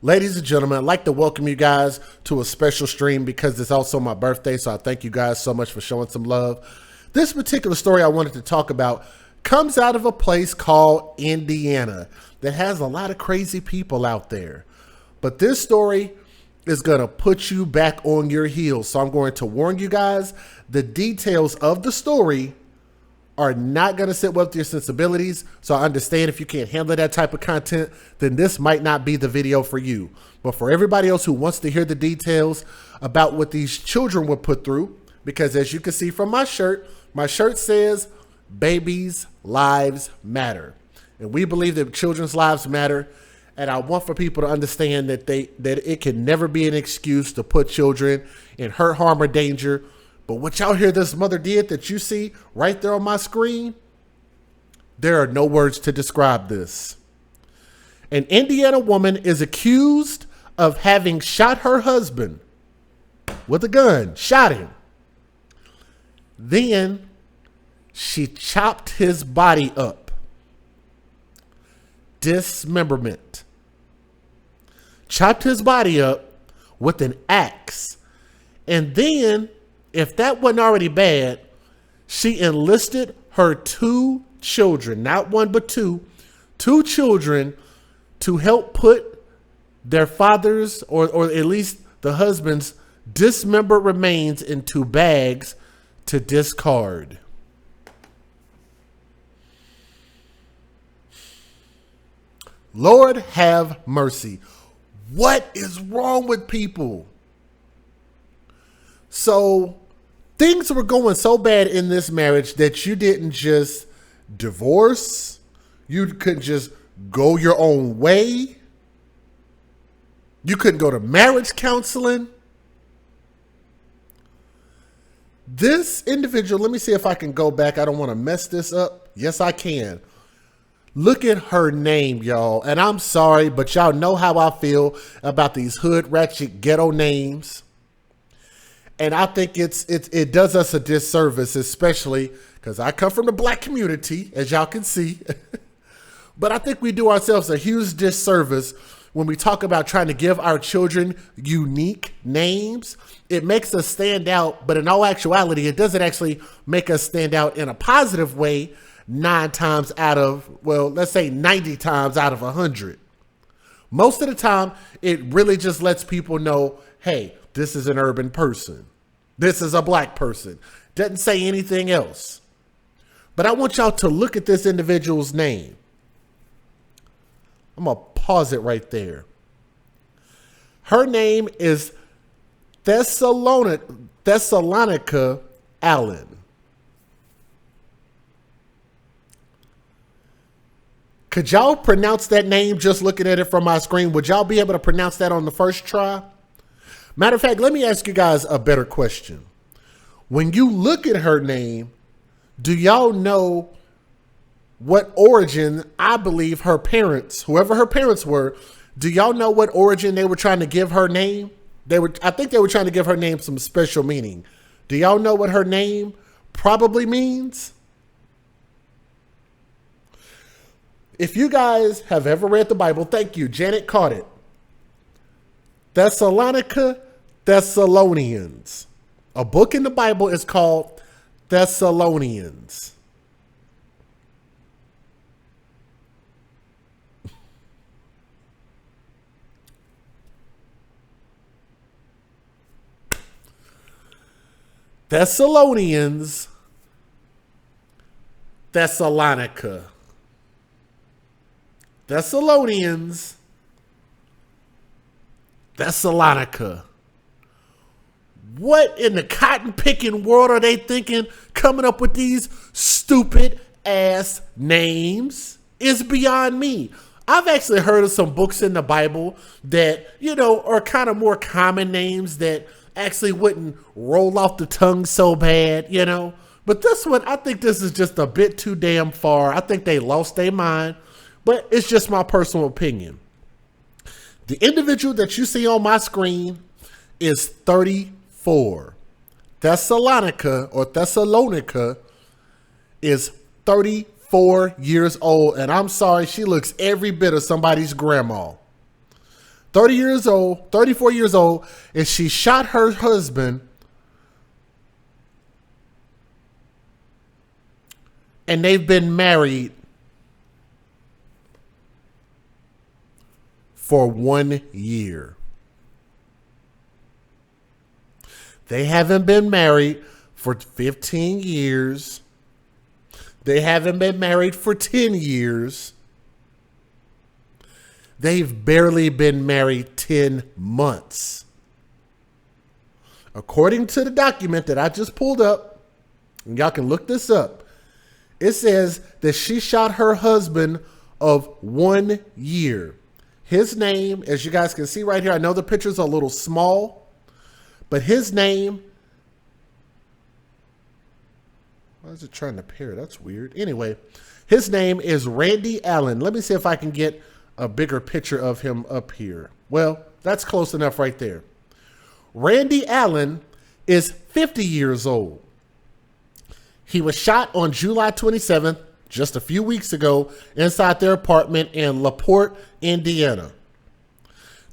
Ladies and gentlemen, I'd like to welcome you guys to a special stream because it's also my birthday, so I thank you guys so much for showing some love. This particular story I wanted to talk about comes out of a place called Indiana that has a lot of crazy people out there. But this story is going to put you back on your heels, so I'm going to warn you guys, the details of the story are not going to sit well with your sensibilities. So I understand if you can't handle that type of content, then this might not be the video for you. But for everybody else who wants to hear the details about what these children were put through, because as you can see from my shirt says, babies' lives matter. And we believe that children's lives matter. And I want for people to understand that it can never be an excuse to put children in hurt, harm, or danger. But what y'all hear this mother did that you see right there on my screen, there are no words to describe this. An Indiana woman is accused of having shot her husband with a gun, shot him. Then she chopped his body up. Dismemberment. Chopped his body up with an axe. And then, if that wasn't already bad, she enlisted her two children, not one but two children, to help put their father's or at least the husband's dismembered remains into bags to discard. Lord have mercy. What is wrong with people? So things were going so bad in this marriage that you didn't just divorce. You couldn't just go your own way. You couldn't go to marriage counseling. This individual, let me see if I can go back. I don't want to mess this up. Yes, I can. Look at her name, y'all. And I'm sorry, but y'all know how I feel about these hood ratchet ghetto names. And I think it does us a disservice, especially because I come from the black community, as y'all can see. But I think we do ourselves a huge disservice when we talk about trying to give our children unique names. It makes us stand out, but in all actuality, it doesn't actually make us stand out in a positive way 9 times out of, well, let's say 90 times out of 100. Most of the time, it really just lets people know, hey, this is an urban person. This is a black person. Doesn't say anything else. But I want y'all to look at this individual's name. I'm going to pause it right there. Her name is Thessalonica Allen. Could y'all pronounce that name just looking at it from my screen? Would y'all be able to pronounce that on the first try? Matter of fact, let me ask you guys a better question. When you look at her name, do y'all know what origin, I believe her parents, whoever her parents were, do y'all know what origin they were trying to give her name? I think they were trying to give her name some special meaning. Do y'all know what her name probably means? If you guys have ever read the Bible, thank you, Janet caught it. Thessalonians. A book in the Bible is called Thessalonians. Thessalonians, Thessalonica. Thessalonians, Thessalonica. What in the cotton picking world are they thinking coming up with these stupid ass names? Is beyond me. I've actually heard of some books in the Bible that, you know, are kind of more common names that actually wouldn't roll off the tongue so bad, you know. But this one, I think this is just a bit too damn far. I think they lost their mind, but it's just my personal opinion. The individual that you see on my screen is 34. Thessalonica is 34 years old. And I'm sorry, she looks every bit of somebody's grandma. 30 years old, 34 years old, and she shot her husband. And they've been married for 1 year. They haven't been married for 15 years. They haven't been married for 10 years. They've barely been married 10 months. According to the document that I just pulled up, and y'all can look this up, it says that she shot her husband of 1 year. His name, as you guys can see right here, I know the picture's a little small, but his name, why is it trying to pair? That's weird. Anyway, his name is Randy Allen. Let me see if I can get a bigger picture of him up here. Well, that's close enough right there. Randy Allen is 50 years old. He was shot on July 27th, just a few weeks ago, inside their apartment in LaPorte, Indiana.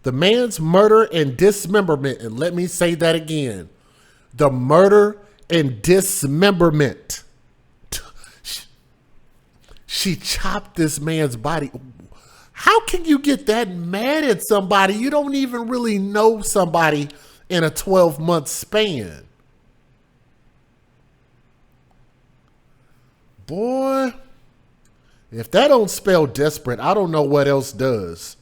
The man's murder and dismemberment, and let me say that again, the murder and dismemberment. She chopped this man's body. How can you get that mad at somebody? You don't even really know somebody in a 12-month span. Boy, if that don't spell desperate, I don't know what else does.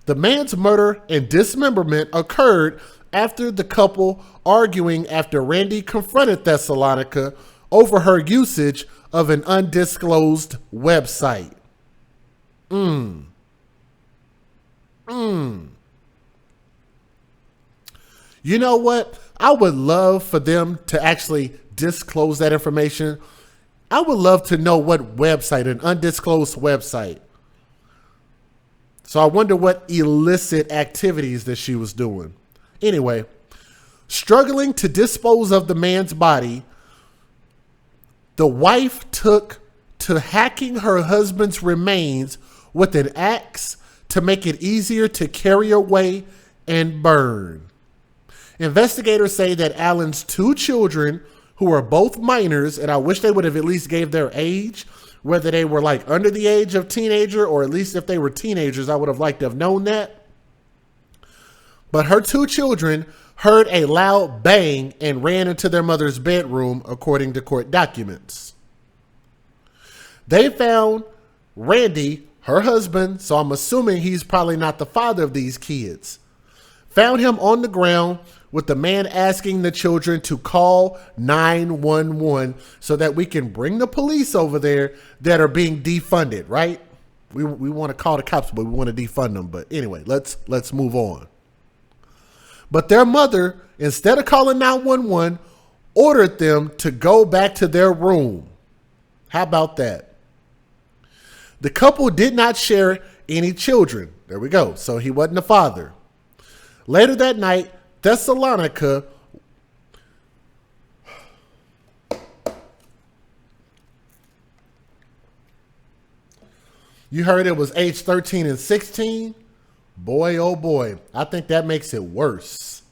The man's murder and dismemberment occurred after the couple arguing after Randy confronted Thessalonica over her usage of an undisclosed website. You know what? I would love for them to actually disclose that information. I would love to know what website, an undisclosed website. So I wonder what illicit activities that she was doing. Anyway, struggling to dispose of the man's body, the wife took to hacking her husband's remains with an axe to make it easier to carry away and burn. Investigators say that Allen's 2 children, who are both minors, and I wish they would have at least gave their age, whether they were like under the age of teenager, or at least if they were teenagers, I would have liked to have known that. But her 2 children heard a loud bang and ran into their mother's bedroom, according to court documents. They found Randy, her husband, so I'm assuming he's probably not the father of these kids, found him on the ground with the man asking the children to call 911 so that we can bring the police over there that are being defunded, right? We want to call the cops, but we want to defund them. But anyway, let's move on. But their mother, instead of calling 911, ordered them to go back to their room. How about that? The couple did not share any children. There we go. So he wasn't the father. Later that night, Thessalonica you heard it was age 13 and 16? Boy, oh boy, I think that makes it worse.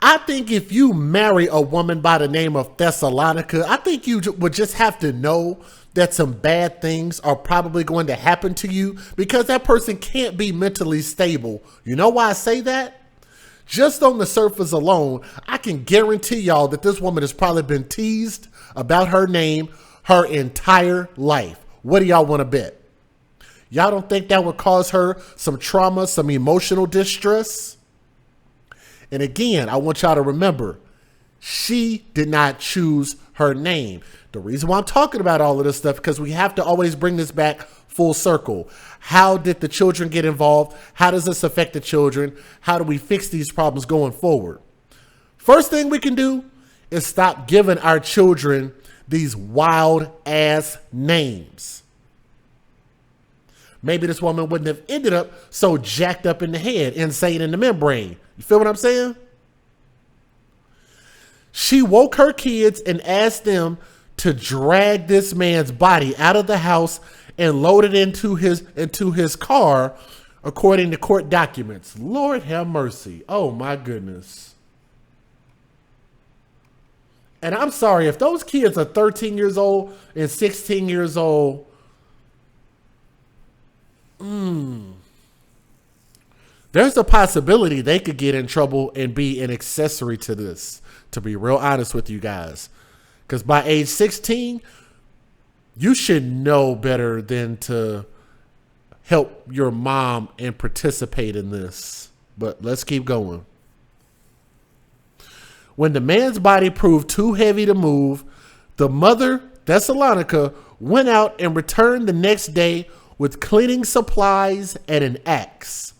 I think if you marry a woman by the name of Thessalonica, I think you would just have to know that some bad things are probably going to happen to you because that person can't be mentally stable. You know why I say that? Just on the surface alone, I can guarantee y'all that this woman has probably been teased about her name her entire life. What do y'all want to bet? Y'all don't think that would cause her some trauma, some emotional distress? And again, I want y'all to remember, she did not choose her name. The reason why I'm talking about all of this stuff, because we have to always bring this back full circle. How did the children get involved? How does this affect the children? How do we fix these problems going forward? First thing we can do is stop giving our children these wild ass names. Maybe this woman wouldn't have ended up so jacked up in the head, insane in the membrane. You feel what I'm saying? She woke her kids and asked them to drag this man's body out of the house and load it into his car, according to court documents. Lord have mercy. Oh my goodness. And I'm sorry, if those kids are 13 years old and 16 years old, there's a possibility they could get in trouble and be an accessory to this, to be real honest with you guys. Because by age 16, you should know better than to help your mom and participate in this. But let's keep going. When the man's body proved too heavy to move, the mother, Thessalonica, went out and returned the next day with cleaning supplies and an axe.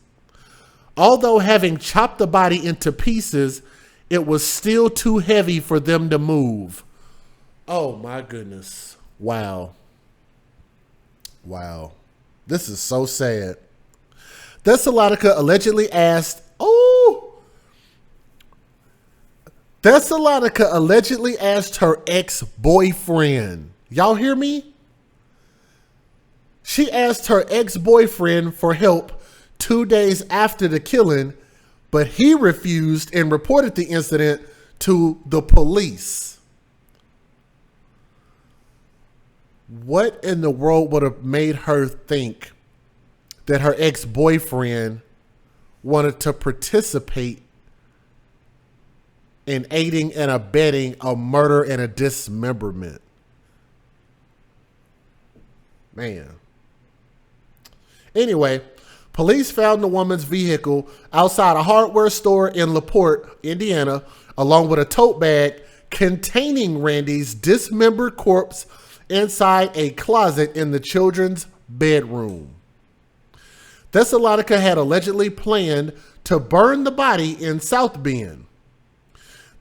Although having chopped the body into pieces, it was still too heavy for them to move. Oh my goodness. Wow. Wow. This is so sad. Thessalonica allegedly asked her ex-boyfriend. Y'all hear me? She asked her ex-boyfriend for help 2 days after the killing, but he refused and reported the incident to the police. What in the world would have made her think that her ex-boyfriend wanted to participate in aiding and abetting a murder and a dismemberment? Man. Anyway, police found the woman's vehicle outside a hardware store in LaPorte, Indiana, along with a tote bag containing Randy's dismembered corpse inside a closet in the children's bedroom. Thessalonica had allegedly planned to burn the body in South Bend.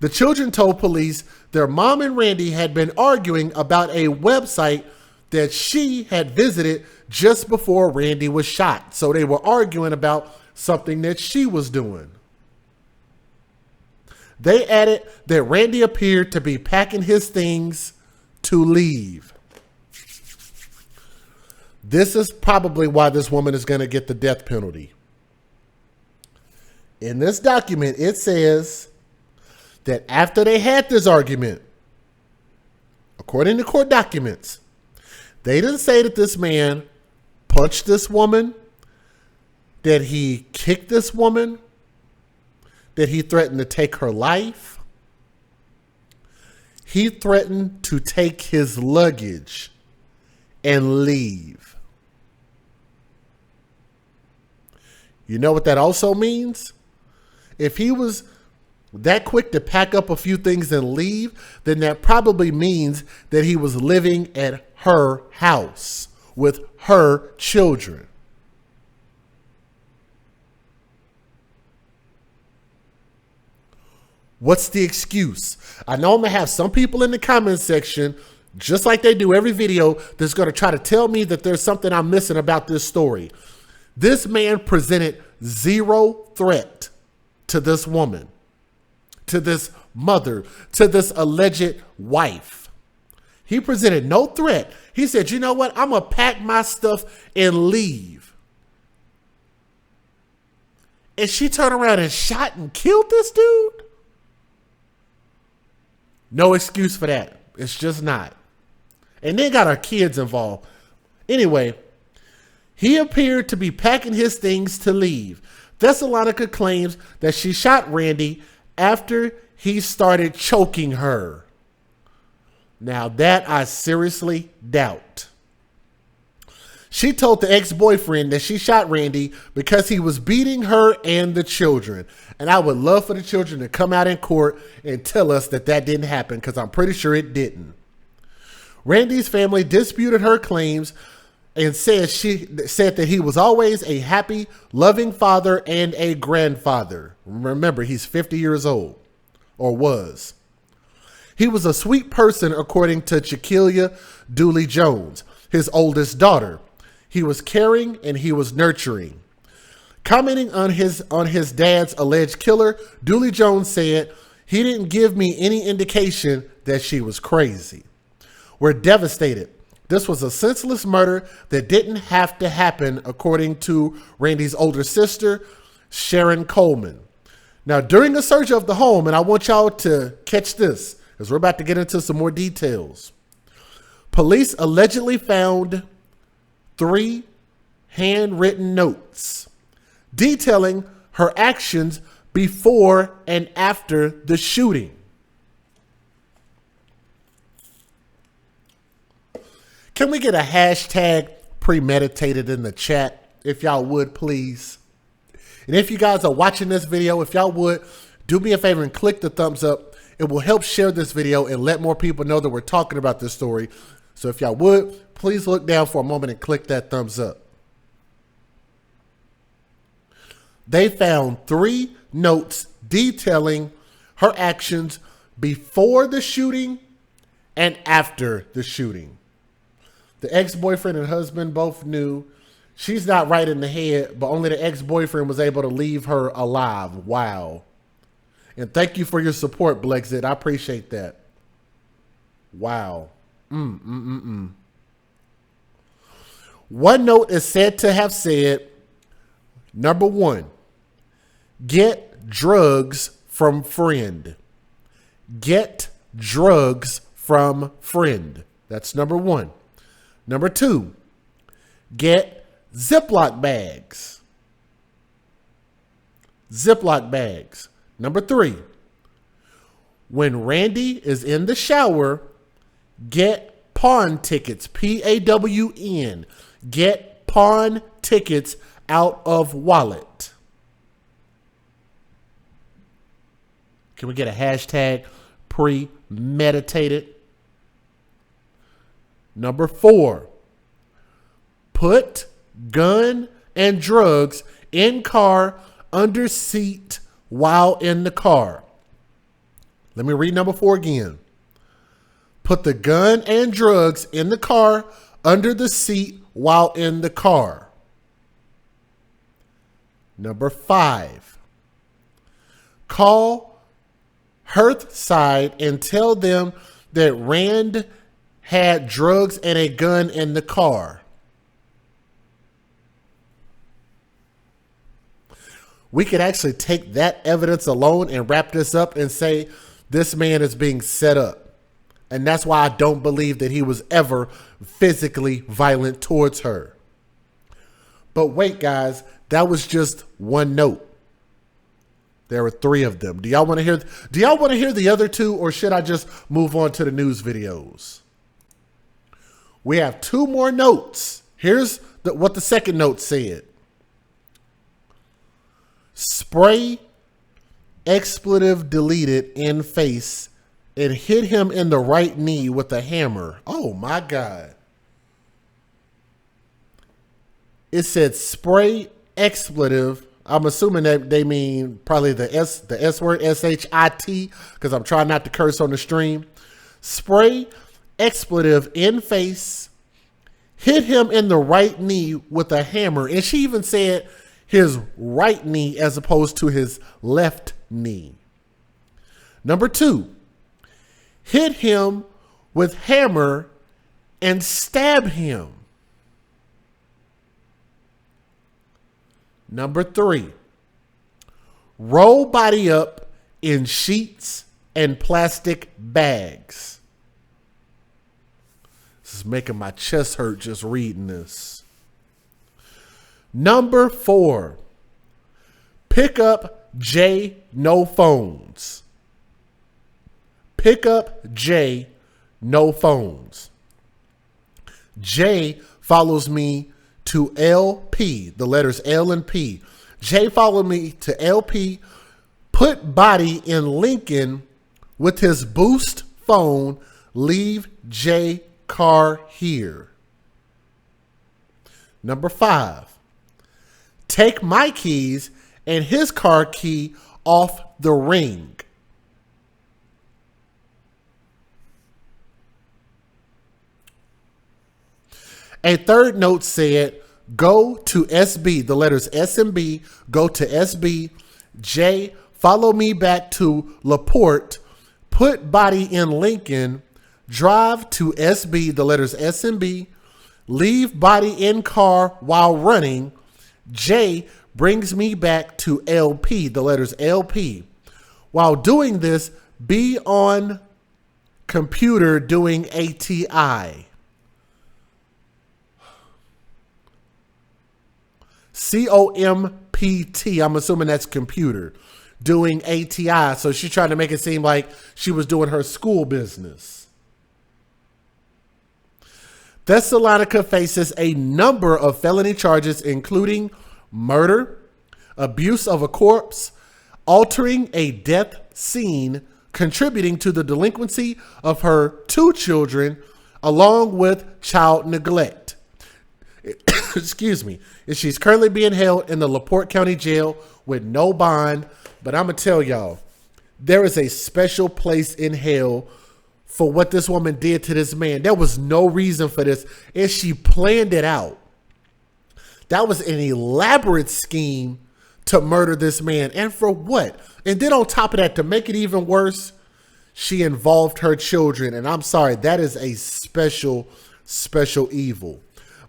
The children told police their mom and Randy had been arguing about a website that she had visited just before Randy was shot. So they were arguing about something that she was doing. They added that Randy appeared to be packing his things to leave. This is probably why this woman is going to get the death penalty. In this document, it says that after they had this argument, according to court documents, they didn't say that this man punched this woman, that he kicked this woman, that he threatened to take her life. He threatened to take his luggage and leave. You know what that also means? If he was that quick to pack up a few things and leave, then that probably means that he was living at her house with her children. What's the excuse? I know I'm going to have some people in the comment section, just like they do every video, that's going to try to tell me that there's something I'm missing about this story. This man presented zero threat to this woman, to this mother, to this alleged wife. He presented no threat. He said, you know what? I'm going to pack my stuff and leave. And she turned around and shot and killed this dude? No excuse for that. It's just not. And they got our kids involved. Anyway, he appeared to be packing his things to leave. Thessalonica claims that she shot Randy after he started choking her. Now that I seriously doubt. She told the ex-boyfriend that she shot Randy because he was beating her and the children. And I would love for the children to come out in court and tell us that that didn't happen, because I'm pretty sure it didn't. Randy's family disputed her claims and said that he was always a happy, loving father and a grandfather. Remember, he's 50 years old, or was. He was a sweet person, according to Shaquilla Dooley Jones, his oldest daughter. He was caring and he was nurturing. Commenting on his dad's alleged killer, Dooley Jones said, he didn't give me any indication that she was crazy. were devastated. This was a senseless murder that didn't have to happen, according to Randy's older sister, Sharon Coleman. Now, during the search of the home, and I want y'all to catch this, because we're about to get into some more details. Police allegedly found 3 handwritten notes detailing her actions before and after the shooting. Can we get a hashtag premeditated in the chat, if y'all would, please? And if you guys are watching this video, if y'all would, do me a favor and click the thumbs up. It will help share this video and let more people know that we're talking about this story. So if y'all would, please look down for a moment and click that thumbs up. They found 3 notes detailing her actions before the shooting and after the shooting. The ex-boyfriend and husband both knew she's not right in the head, but only the ex-boyfriend was able to leave her alive. Wow. And thank you for your support, Blexit. I appreciate that. Wow. One note is said to have said, number 1, get drugs from friend. Get drugs from friend. That's number 1. Number 2, get Ziploc bags. Ziploc bags. Number 3, when Randy is in the shower, get pawn tickets. PAWN. Get pawn tickets out of wallet. Can we get a hashtag premeditated? Number 4, put gun and drugs in car under seat while in the car. Let me read number 4 again. Put the gun and drugs in the car under the seat while in the car. Number 5, call Hearthside and tell them that Rand had drugs and a gun in the car. We could actually take that evidence alone and wrap this up and say this man is being set up. And that's why I don't believe that he was ever physically violent towards her. But wait, guys, that was just one note. There were 3 of them. Do y'all want to hear the other 2, or should I just move on to the news videos? We have 2 more notes. Here's what the second note said. Spray expletive deleted in face and hit him in the right knee with a hammer. Oh my God. It said spray expletive. I'm assuming that they mean probably the S word, S-H-I-T, because I'm trying not to curse on the stream. Spray expletive in face, hit him in the right knee with a hammer. And she even said his right knee as opposed to his left knee. Number 2, hit him with hammer and stab him. Number 3, roll body up in sheets and plastic bags. This is making my chest hurt just reading this. Number 4, pick up J, no phones. Pick up J, no phones. J follows me to LP, the letters L and P. J followed me to LP, put body in Lincoln with his boost phone, leave J car here. Number 5, take my keys and his car key off the ring. A third note said, go to SB, the letters S and B, go to SB. J, follow me back to LaPorte, put body in Lincoln, drive to SB, the letters S and B, leave body in car while running. J brings me back to LP, the letters LP. While doing this, be on computer doing ATI. COMPT, I'm assuming that's computer, doing ATI. So she's trying to make it seem like she was doing her school business. Thessalonica faces a number of felony charges, including murder, abuse of a corpse, altering a death scene, contributing to the delinquency of her 2 children, along with child neglect. Excuse me. She's currently being held in the LaPorte County Jail with no bond. But I'm going to tell y'all, there is a special place in hell for what this woman did to this man. There was no reason for this, and she planned it out. That was an elaborate scheme to murder this man. And for what? And then on top of that, to make it even worse, she involved her children. And I'm sorry, that is a special evil.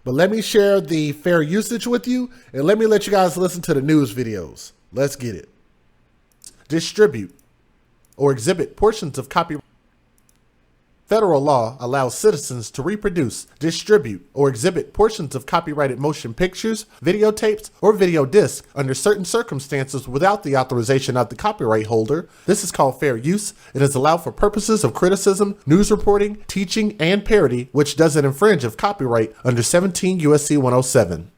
But let me share the fair usage with you, and let me let you guys listen to the news videos. Let's get it. Distribute or exhibit portions of copyright. Federal law allows citizens to reproduce, distribute, or exhibit portions of copyrighted motion pictures, videotapes, or video discs under certain circumstances without the authorization of the copyright holder. This is called fair use. It is allowed for purposes of criticism, news reporting, teaching, and parody, which doesn't infringe of copyright under 17 U.S.C. 107.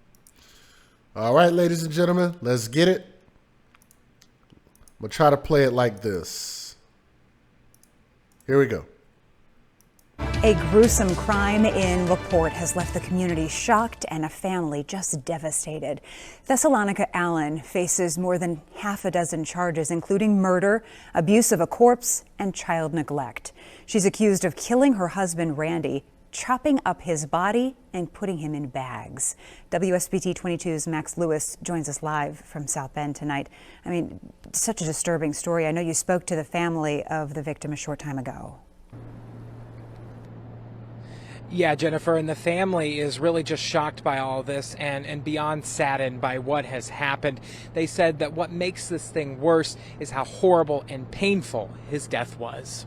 All right, ladies and gentlemen, let's get it. I'm going to try to play it like this. Here we go. A gruesome crime in LaPorte has left the community shocked and a family just devastated. Thessalonica Allen faces more than half a dozen charges, including murder, abuse of a corpse, and child neglect. She's accused of killing her husband, Randy, chopping up his body and putting him in bags. WSBT 22's Max Lewis joins us live from South Bend tonight. I mean, such a disturbing story. I know you spoke to the family of the victim a short time ago. Yeah, Jennifer, and the family is really just shocked by all of this and beyond saddened by what has happened. They said that what makes this thing worse is how horrible and painful his death was.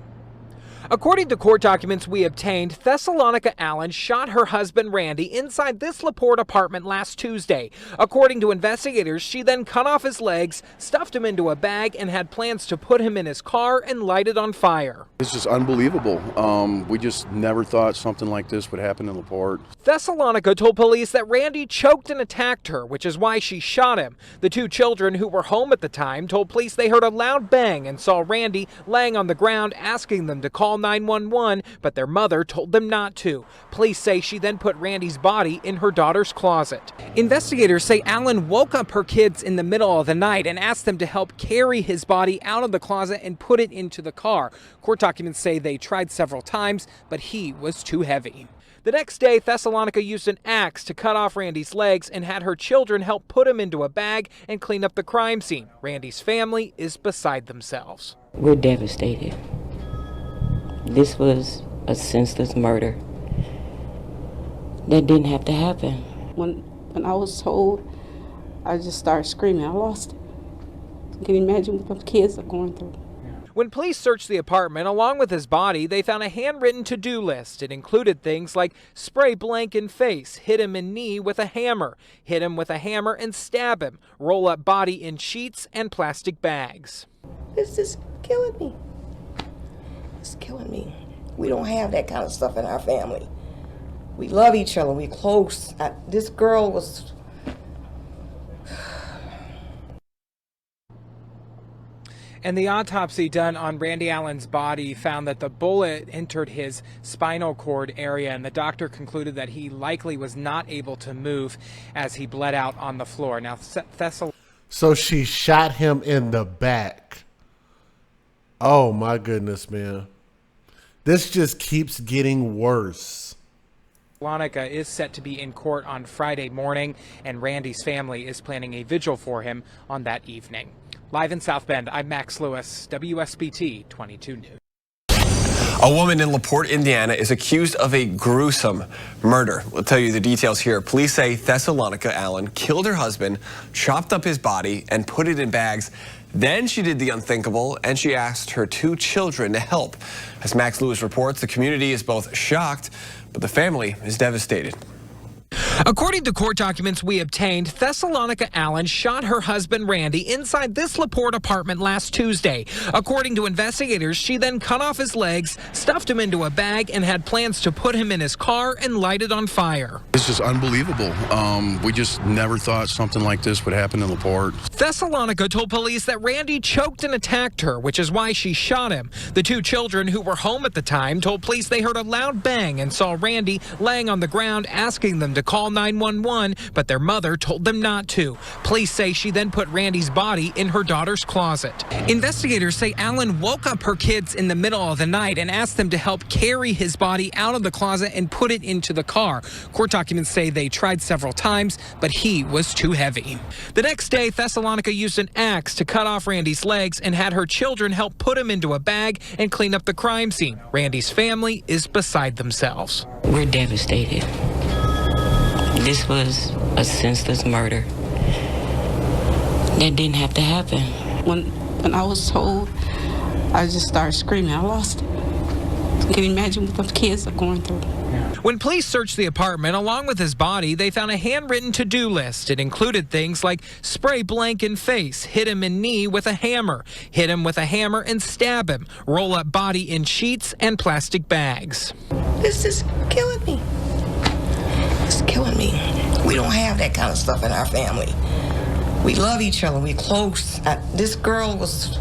According to court documents we obtained, Thessalonica Allen shot her husband Randy inside this LaPorte apartment last Tuesday. According to investigators, she then cut off his legs, stuffed him into a bag, and had plans to put him in his car and light it on fire. It's just unbelievable. We just never thought something like this would happen in LaPorte. Thessalonica told police that Randy choked and attacked her, which is why she shot him. The 2 children who were home at the time told police they heard a loud bang and saw Randy laying on the ground, asking them to call 911, but their mother told them not to. Police say she then put Randy's body in her daughter's closet. Investigators say Allen woke up her kids in the middle of the night and asked them to help carry his body out of the closet and put it into the car. Court documents say they tried several times, but he was too heavy. The next day, Thessalonica used an axe to cut off Randy's legs and had her children help put him into a bag and clean up the crime scene. Randy's family is beside themselves. We're devastated. This was a senseless murder that didn't have to happen. When I was told, I just started screaming. I lost it. You can imagine what the kids are going through. When police searched the apartment, along with his body, they found a handwritten to-do list. It included things like spray blank in face, hit him in knee with a hammer, hit him with a hammer and stab him, roll up body in sheets and plastic bags. It's just killing me. It's killing me. We don't have that kind of stuff in our family. We love each other. We're close. This girl was... And the autopsy done on Randy Allen's body found that the bullet entered his spinal cord area, and the doctor concluded that he likely was not able to move as he bled out on the floor. Now, So she shot him in the back. Oh my goodness, man. This just keeps getting worse. Thessalonica is set to be in court on Friday morning, and Randy's family is planning a vigil for him on that evening. Live in South Bend, I'm Max Lewis, WSBT 22 News. A woman in LaPorte, Indiana is accused of a gruesome murder. We'll tell you the details here. Police say Thessalonica Allen killed her husband, chopped up his body, and put it in bags. Then she did the unthinkable, and she asked her 2 children to help. As Max Lewis reports, the community is both shocked, but the family is devastated. According to court documents we obtained, Thessalonica Allen shot her husband Randy inside this LaPorte apartment last Tuesday. According to investigators, she then cut off his legs, stuffed him into a bag, and had plans to put him in his car and light it on fire. This is unbelievable. We just never thought something like this would happen in LaPorte. Thessalonica told police that Randy choked and attacked her, which is why she shot him. The 2 children who were home at the time told police they heard a loud bang and saw Randy laying on the ground, asking them to call 911, but their mother told them not to. Police say she then put Randy's body in her daughter's closet. Investigators say Allen woke up her kids in the middle of the night and asked them to help carry his body out of the closet and put it into the car. Court documents say they tried several times, but he was too heavy. The next day, Thessalonica used an axe to cut off Randy's legs and had her children help put him into a bag and clean up the crime scene. Randy's family is beside themselves. We're devastated. This was a senseless murder. That didn't have to happen. When I was told, I just started screaming. I lost it. Can you imagine what the kids are going through? When police searched the apartment along with his body, they found a handwritten to-do list. It included things like spray blank in face, hit him in knee with a hammer, hit him with a hammer and stab him, roll up body in sheets and plastic bags. This is killing me. It's killing me. We don't have that kind of stuff in our family. We love each other. We close. This girl was...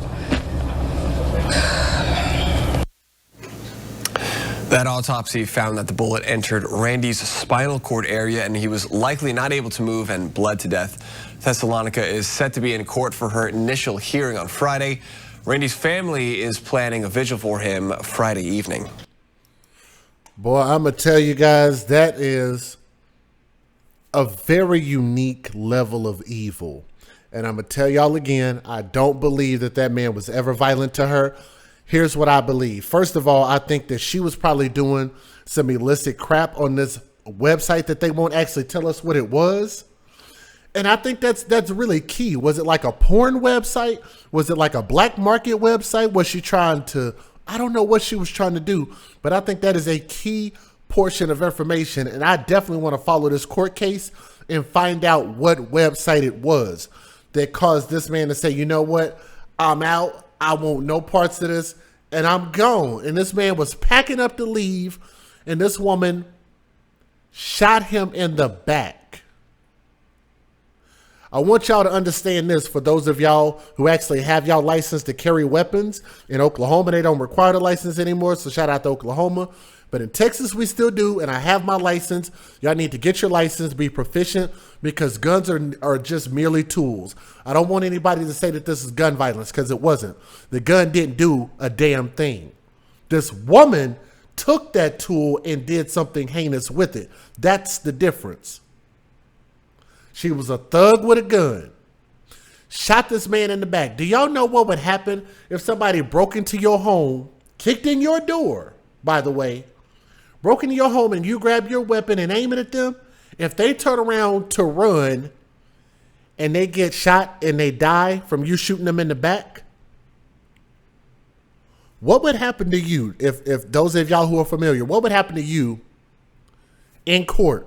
That autopsy found that the bullet entered Randy's spinal cord area, and he was likely not able to move and bled to death. Thessalonica is set to be in court for her initial hearing on Friday. Randy's family is planning a vigil for him Friday evening. Boy, I'm going to tell you guys, that is a very unique level of evil. And I'm going to tell y'all again, I don't believe that that man was ever violent to her. Here's what I believe. First of all, I think that she was probably doing some illicit crap on this website that they won't actually tell us what it was. And I think that's really key. Was it like a porn website? Was it like a black market website? Was she trying to, I don't know what she was trying to do, but I think that is a key portion of information. And I definitely want to follow this court case and find out what website it was that caused this man to say, you know what, I'm out. I want no parts of this, and I'm gone. And this man was packing up to leave, and this woman shot him in the back. I want y'all to understand this for those of y'all who actually have y'all license to carry weapons. In Oklahoma, they don't require the license anymore, so shout out to Oklahoma. But in Texas, we still do, and I have my license. Y'all need to get your license, be proficient, because guns are just merely tools. I don't want anybody to say that this is gun violence, because it wasn't. The gun didn't do a damn thing. This woman took that tool and did something heinous with it. That's the difference. She was a thug with a gun. Shot this man in the back. Do y'all know what would happen if somebody broke into your home, kicked in your door, by the way, broke into your home and you grab your weapon and aim it at them? If they turn around to run and they get shot and they die from you shooting them in the back, what would happen to you? If those of y'all who are familiar, what would happen to you in court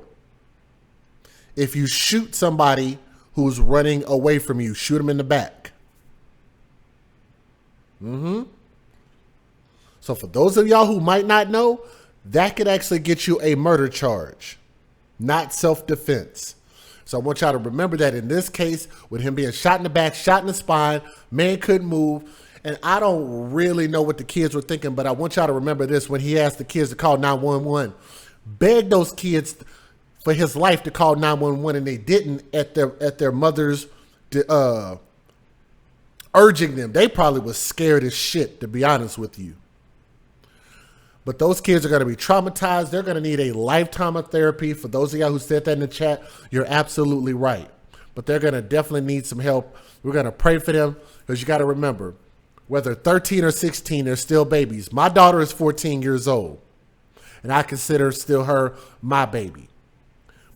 if you shoot somebody who's running away from you, shoot them in the back? So for those of y'all who might not know, that could actually get you a murder charge, not self-defense. So I want y'all to remember that in this case, with him being shot in the back, shot in the spine, man couldn't move. And I don't really know what the kids were thinking, but I want y'all to remember this when he asked the kids to call 911. Begged those kids for his life to call 911, and they didn't at their mother's urging them. They probably was scared as shit, to be honest with you. But those kids are going to be traumatized. They're going to need a lifetime of therapy. For those of y'all who said that in the chat, you're absolutely right. But they're going to definitely need some help. We're going to pray for them, because you got to remember, Whether 13 or 16, they're still babies. My daughter is 14 years old, and I consider still her my baby.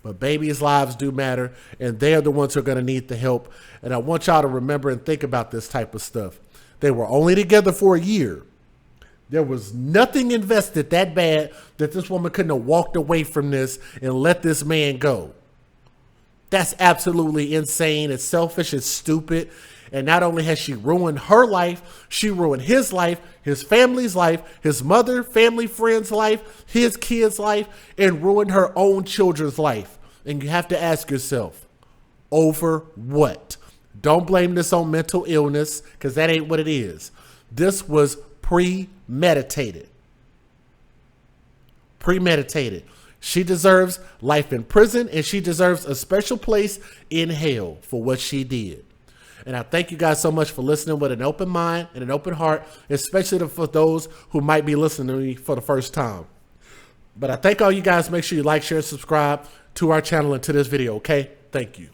But babies' lives do matter, and they're the ones who are going to need the help. And I want y'all to remember and think about this type of stuff. They were only together for a year. There was nothing invested that bad that this woman couldn't have walked away from this and let this man go. That's absolutely insane. It's selfish. It's stupid. And not only has she ruined her life, she ruined his life, his family's life, his mother, family, friends' life, his kids' life, and ruined her own children's life. And you have to ask yourself, over what? Don't blame this on mental illness, because that ain't what it is. This was premeditated. Premeditated. She deserves life in prison, and she deserves a special place in hell for what she did. And I thank you guys so much for listening with an open mind and an open heart, especially for those who might be listening to me for the first time. But I thank all you guys. Make sure you like, share, and subscribe to our channel and to this video, okay? Thank you.